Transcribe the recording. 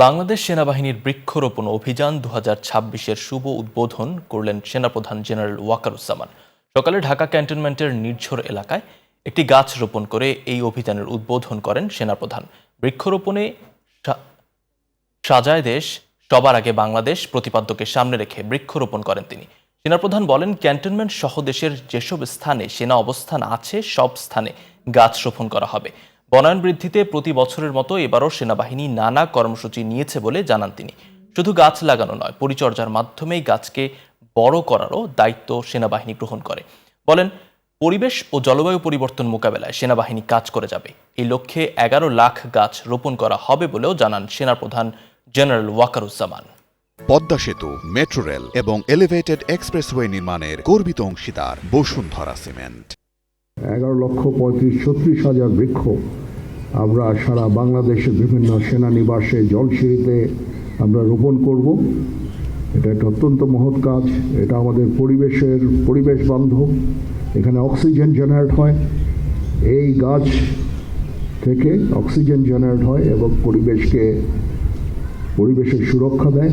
বাংলাদেশ সেনাবাহিনীর বৃক্ষরোপণ অভিযান 2026-এর শুভ উদ্বোধন করলেন সেনাপ্রধান জেনারেল ওয়াকারুজ্জামান। সকালে ঢাকা ক্যান্টনমেন্টের নির্ঝর এলাকায় একটি গাছ রোপণ করে এই অভিযানের উদ্বোধন করেন সেনাপ্রধান। বৃক্ষরোপণে সাজায় দেশ, সবার আগে বাংলাদেশ প্রতিপাদ্যকে সামনে রেখে বৃক্ষরোপণ করেন তিনি। সেনাপ্রধান বলেন, ক্যান্টনমেন্ট সহ দেশের যেসব স্থানে সেনা অবস্থান আছে সব স্থানে গাছ রোপণ করা হবে। বনায়ন বৃদ্ধিতে প্রতি বছরের মতো এবারও সেনাবাহিনী নানা কর্মসূচি নিয়েছে বলে জানান তিনি। শুধু গাছ লাগানো নয়, পরিচর্যার মাধ্যমেই গাছকে বড় করারও দায়িত্ব সেনাবাহিনী গ্রহণ করে। বলেন, পরিবেশ ও জলবায়ু পরিবর্তন মোকাবেলায় সেনাবাহিনী কাজ করে যাবে। এই লক্ষ্যে 11 লাখ গাছ রোপণ করা হবে বলেও জানান সেনাপ্রধান জেনারেল ওয়াকারুজ্জামান। পদ্মা সেতু, মেট্রো রেল এবং এলিভেটেড এক্সপ্রেসওয়ে নির্মাণের গর্বিত অংশীদার বসুন্ধরা সিমেন্ট। 11,35,36,000 বৃক্ষ আমরা সারা বাংলাদেশের বিভিন্ন সেনানিবাসে, জলসিঁড়িতে আমরা রোপণ করব। এটা একটা অত্যন্ত মহৎ কাজ। এটা আমাদের পরিবেশ বান্ধব। এখানে অক্সিজেন জেনারেট হয়, এই গাছ থেকে অক্সিজেন জেনারেট হয় এবং পরিবেশের সুরক্ষা দেয়।